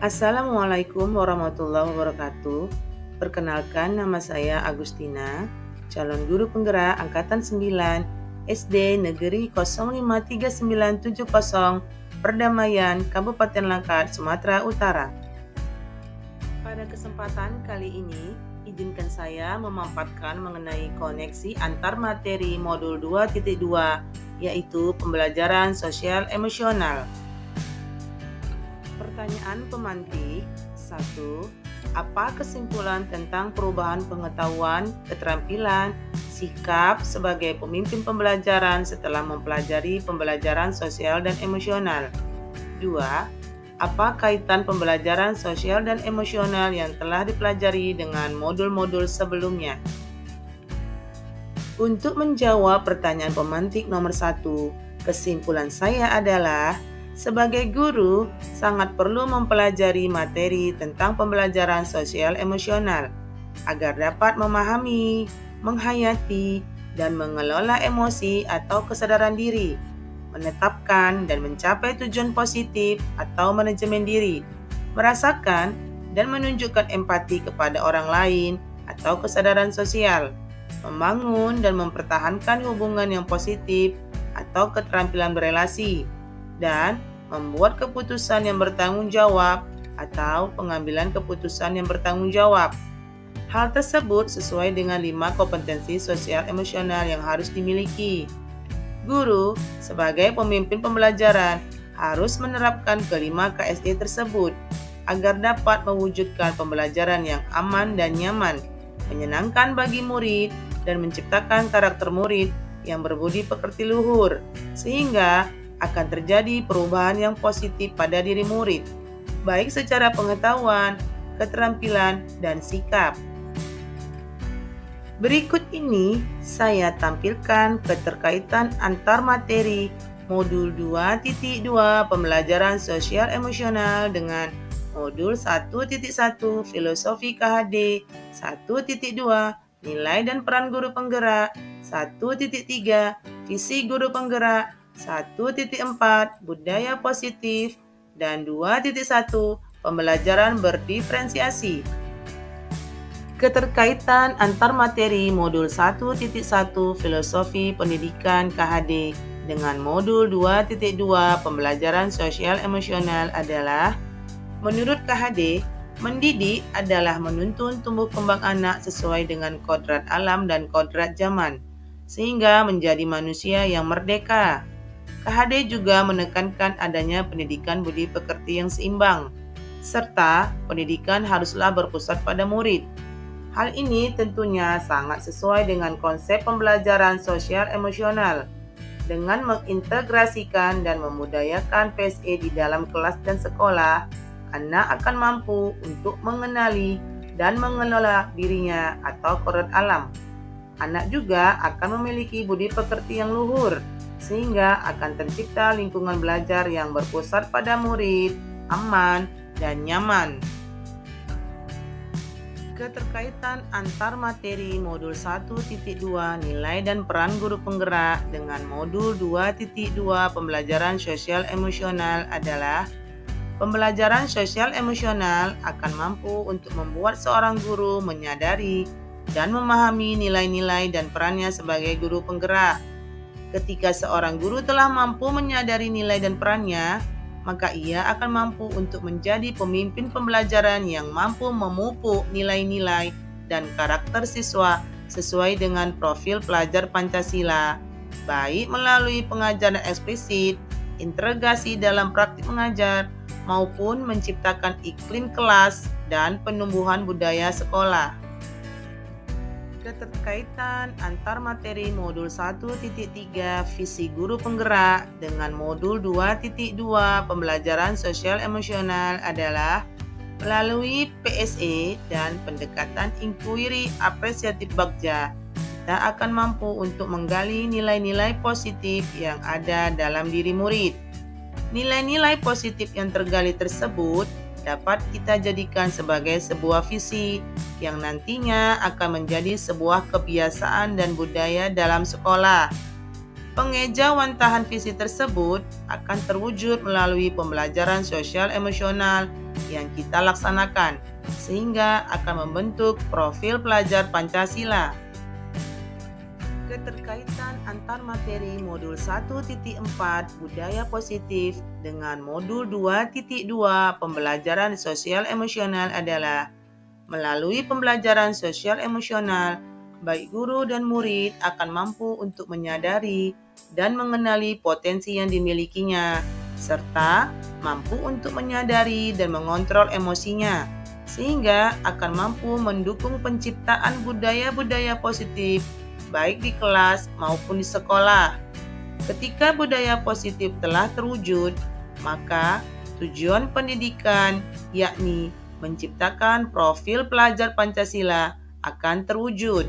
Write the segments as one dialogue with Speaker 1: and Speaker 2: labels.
Speaker 1: Assalamualaikum warahmatullahi wabarakatuh. Perkenalkan, nama saya Agustina, calon guru penggerak Angkatan 9 SD Negeri 053970 Perdamaian, Kabupaten Langkat, Sumatera Utara. Pada kesempatan kali ini, izinkan saya memaparkan mengenai koneksi antar materi modul 2.2, yaitu pembelajaran sosial emosional. Pertanyaan pemantik 1. Apa kesimpulan tentang perubahan pengetahuan, keterampilan, sikap sebagai pemimpin pembelajaran setelah mempelajari pembelajaran sosial dan emosional? 2. Apa kaitan pembelajaran sosial dan emosional yang telah dipelajari dengan modul-modul sebelumnya? Untuk menjawab pertanyaan pemantik nomor 1, kesimpulan saya adalah sebagai guru, sangat perlu mempelajari materi tentang pembelajaran sosial emosional agar dapat memahami, menghayati, dan mengelola emosi atau kesadaran diri, menetapkan dan mencapai tujuan positif atau manajemen diri, merasakan dan menunjukkan empati kepada orang lain atau kesadaran sosial, membangun dan mempertahankan hubungan yang positif atau keterampilan berelasi, dan membuat keputusan yang bertanggung jawab atau pengambilan keputusan yang bertanggung jawab. Hal tersebut sesuai dengan 5 kompetensi sosial emosional yang harus dimiliki. Guru, sebagai pemimpin pembelajaran, harus menerapkan kelima KSE tersebut agar dapat mewujudkan pembelajaran yang aman dan nyaman, menyenangkan bagi murid, dan menciptakan karakter murid yang berbudi pekerti luhur, sehingga akan terjadi perubahan yang positif pada diri murid, baik secara pengetahuan, keterampilan, dan sikap. Berikut ini saya tampilkan keterkaitan antar materi modul 2.2 pembelajaran sosial emosional dengan modul 1.1 filosofi KHD, 1.2 nilai dan peran guru penggerak, 1.3 visi guru penggerak, 1.4 budaya positif, dan 2.1 pembelajaran berdiferensiasi. Keterkaitan antar materi modul 1.1 filosofi pendidikan KHD dengan modul 2.2 pembelajaran sosial emosional adalah, menurut KHD, mendidik adalah menuntun tumbuh kembang anak sesuai dengan kodrat alam dan kodrat zaman, sehingga menjadi manusia yang merdeka. KHD juga menekankan adanya pendidikan budi pekerti yang seimbang, serta pendidikan haruslah berpusat pada murid. Hal ini tentunya sangat sesuai dengan konsep pembelajaran sosial emosional. Dengan mengintegrasikan dan memudayakan PSE di dalam kelas dan sekolah, anak akan mampu untuk mengenali dan mengelola dirinya atau kodrat alam. Anak juga akan memiliki budi pekerti yang luhur, sehingga akan tercipta lingkungan belajar yang berpusat pada murid, aman, dan nyaman. Keterkaitan antar materi modul 1.2 nilai dan peran guru penggerak dengan modul 2.2 pembelajaran sosial emosional adalah, pembelajaran sosial emosional akan mampu untuk membuat seorang guru menyadari dan memahami nilai-nilai dan perannya sebagai guru penggerak. Ketika seorang guru telah mampu menyadari nilai dan perannya, maka ia akan mampu untuk menjadi pemimpin pembelajaran yang mampu memupuk nilai-nilai dan karakter siswa sesuai dengan profil pelajar Pancasila, baik melalui pengajaran eksplisit, integrasi dalam praktik mengajar, maupun menciptakan iklim kelas dan penumbuhan budaya sekolah. Keterkaitan antar materi modul 1.3 visi guru penggerak dengan modul 2.2 pembelajaran sosial emosional adalah, melalui PSE dan pendekatan inquiry apresiatif bagja, kita akan mampu untuk menggali nilai-nilai positif yang ada dalam diri murid. Nilai-nilai positif yang tergali tersebut dapat kita jadikan sebagai sebuah visi yang nantinya akan menjadi sebuah kebiasaan dan budaya dalam sekolah. Pengejawantahan visi tersebut akan terwujud melalui pembelajaran sosial emosional yang kita laksanakan, sehingga akan membentuk profil pelajar Pancasila. Keterkaitan antar materi modul 1.4 Budaya Positif dengan modul 2.2 Pembelajaran Sosial Emosional adalah melalui pembelajaran sosial emosional, baik guru dan murid akan mampu untuk menyadari dan mengenali potensi yang dimilikinya, serta mampu untuk menyadari dan mengontrol emosinya, sehingga akan mampu mendukung penciptaan budaya-budaya positif baik di kelas maupun di sekolah. Ketika budaya positif telah terwujud, maka tujuan pendidikan, yakni menciptakan profil pelajar Pancasila, akan terwujud.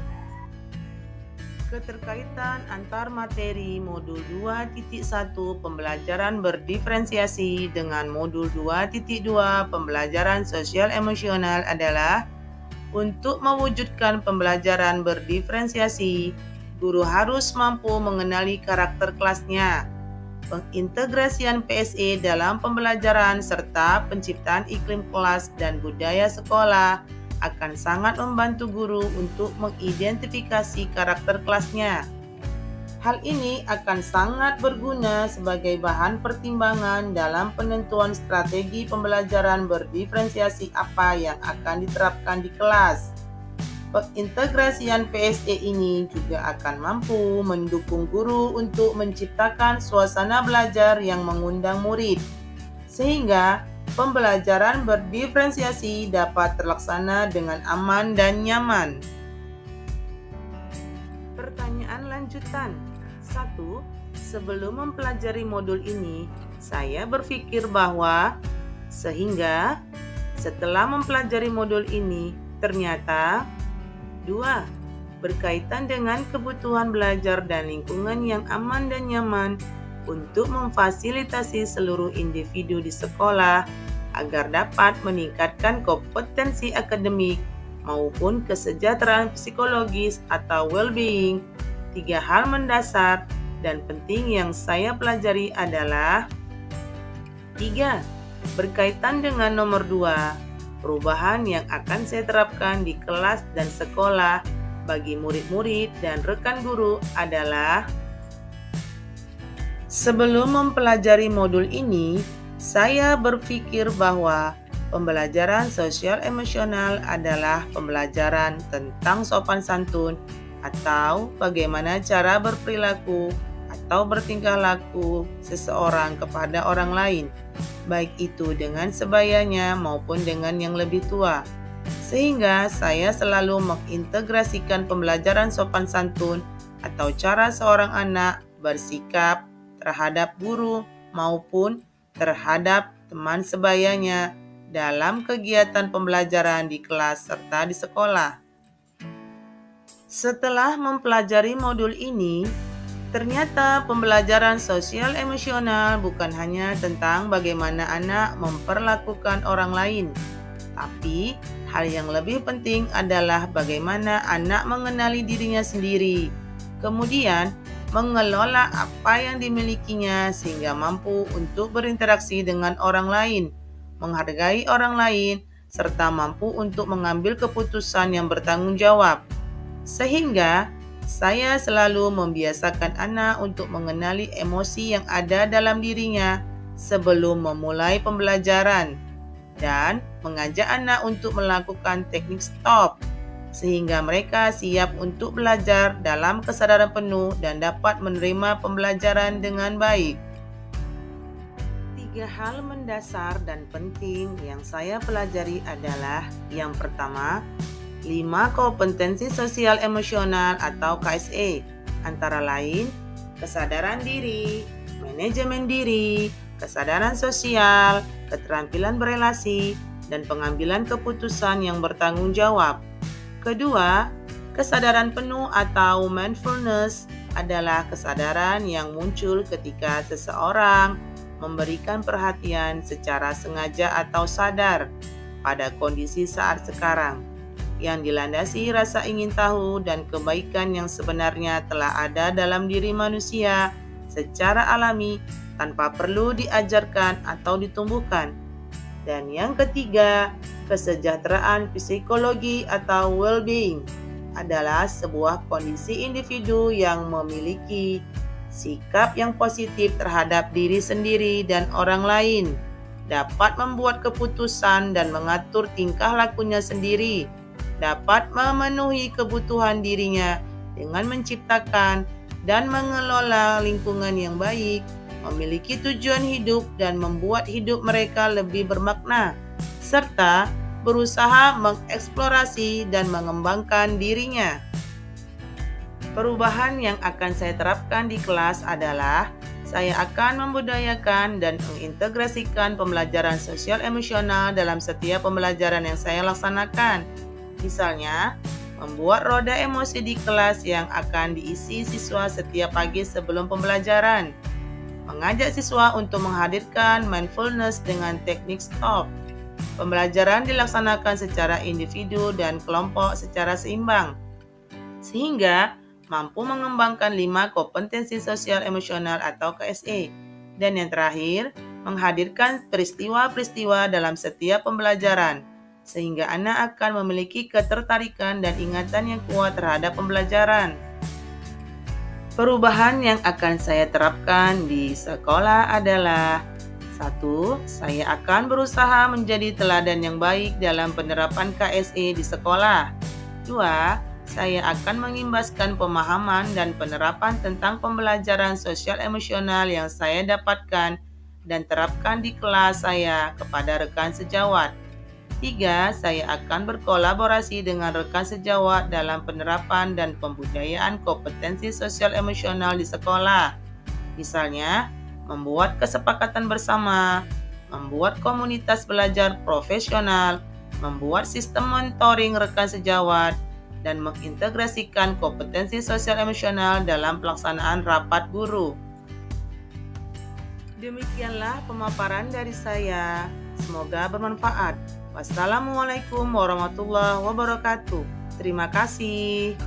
Speaker 1: Keterkaitan antar materi modul 2.1 Pembelajaran Berdiferensiasi dengan modul 2.2 Pembelajaran Sosial Emosional adalah untuk mewujudkan pembelajaran berdiferensiasi, guru harus mampu mengenali karakter kelasnya. Pengintegrasian PSE dalam pembelajaran serta penciptaan iklim kelas dan budaya sekolah akan sangat membantu guru untuk mengidentifikasi karakter kelasnya. Hal ini akan sangat berguna sebagai bahan pertimbangan dalam penentuan strategi pembelajaran berdiferensiasi apa yang akan diterapkan di kelas. Pengintegrasian PSE ini juga akan mampu mendukung guru untuk menciptakan suasana belajar yang mengundang murid, sehingga pembelajaran berdiferensiasi dapat terlaksana dengan aman dan nyaman. Pertanyaan lanjutan. 1. Sebelum mempelajari modul ini, saya berpikir bahwa sehingga setelah mempelajari modul ini, ternyata 2. Berkaitan dengan kebutuhan belajar dan lingkungan yang aman dan nyaman untuk memfasilitasi seluruh individu di sekolah agar dapat meningkatkan kompetensi akademik maupun kesejahteraan psikologis atau well-being. 3 hal mendasar dan penting yang saya pelajari adalah 3. Berkaitan dengan nomor 2. Perubahan yang akan saya terapkan di kelas dan sekolah bagi murid-murid dan rekan guru adalah: sebelum mempelajari modul ini, saya berpikir bahwa pembelajaran sosial emosional adalah pembelajaran tentang sopan santun atau bagaimana cara berperilaku atau bertingkah laku seseorang kepada orang lain, baik itu dengan sebayanya maupun dengan yang lebih tua. Sehingga saya selalu mengintegrasikan pembelajaran sopan santun atau cara seorang anak bersikap terhadap guru maupun terhadap teman sebayanya dalam kegiatan pembelajaran di kelas serta di sekolah. Setelah mempelajari modul ini, ternyata pembelajaran sosial emosional bukan hanya tentang bagaimana anak memperlakukan orang lain, tapi hal yang lebih penting adalah bagaimana anak mengenali dirinya sendiri, kemudian mengelola apa yang dimilikinya sehingga mampu untuk berinteraksi dengan orang lain, menghargai orang lain, serta mampu untuk mengambil keputusan yang bertanggung jawab. Sehingga saya selalu membiasakan anak untuk mengenali emosi yang ada dalam dirinya sebelum memulai pembelajaran dan mengajak anak untuk melakukan teknik stop sehingga mereka siap untuk belajar dalam kesadaran penuh dan dapat menerima pembelajaran dengan baik. 3 hal mendasar dan penting yang saya pelajari adalah: yang pertama, 5 kompetensi sosial emosional atau KSE, antara lain kesadaran diri, manajemen diri, kesadaran sosial, keterampilan berelasi, dan pengambilan keputusan yang bertanggung jawab. Kedua, kesadaran penuh atau mindfulness adalah kesadaran yang muncul ketika seseorang memberikan perhatian secara sengaja atau sadar pada kondisi saat sekarang, yang dilandasi rasa ingin tahu dan kebaikan yang sebenarnya telah ada dalam diri manusia secara alami tanpa perlu diajarkan atau ditumbuhkan. Dan yang ketiga, kesejahteraan psikologi atau well-being adalah sebuah kondisi individu yang memiliki sikap yang positif terhadap diri sendiri dan orang lain, dapat membuat keputusan dan mengatur tingkah lakunya sendiri, dapat memenuhi kebutuhan dirinya dengan menciptakan dan mengelola lingkungan yang baik, memiliki tujuan hidup dan membuat hidup mereka lebih bermakna, serta berusaha mengeksplorasi dan mengembangkan dirinya. Perubahan yang akan saya terapkan di kelas adalah saya akan membudayakan dan mengintegrasikan pembelajaran sosial emosional dalam setiap pembelajaran yang saya laksanakan. Misalnya, membuat roda emosi di kelas yang akan diisi siswa setiap pagi sebelum pembelajaran. Mengajak siswa untuk menghadirkan mindfulness dengan teknik STOP. Pembelajaran dilaksanakan secara individu dan kelompok secara seimbang, sehingga mampu mengembangkan 5 kompetensi sosial emosional atau KSE. Dan yang terakhir, menghadirkan peristiwa-peristiwa dalam setiap pembelajaran, sehingga anak akan memiliki ketertarikan dan ingatan yang kuat terhadap pembelajaran. Perubahan yang akan saya terapkan di sekolah adalah 1. Saya akan berusaha menjadi teladan yang baik dalam penerapan KSE di sekolah. 2. Saya akan mengimbaskan pemahaman dan penerapan tentang pembelajaran sosial emosional yang saya dapatkan dan terapkan di kelas saya kepada rekan sejawat. 3. Saya akan berkolaborasi dengan rekan sejawat dalam penerapan dan pembudayaan kompetensi sosial emosional di sekolah. Misalnya, membuat kesepakatan bersama, membuat komunitas belajar profesional, membuat sistem mentoring rekan sejawat, dan mengintegrasikan kompetensi sosial emosional dalam pelaksanaan rapat guru. Demikianlah pemaparan dari saya. Semoga bermanfaat. Wassalamualaikum warahmatullahi wabarakatuh. Terima kasih.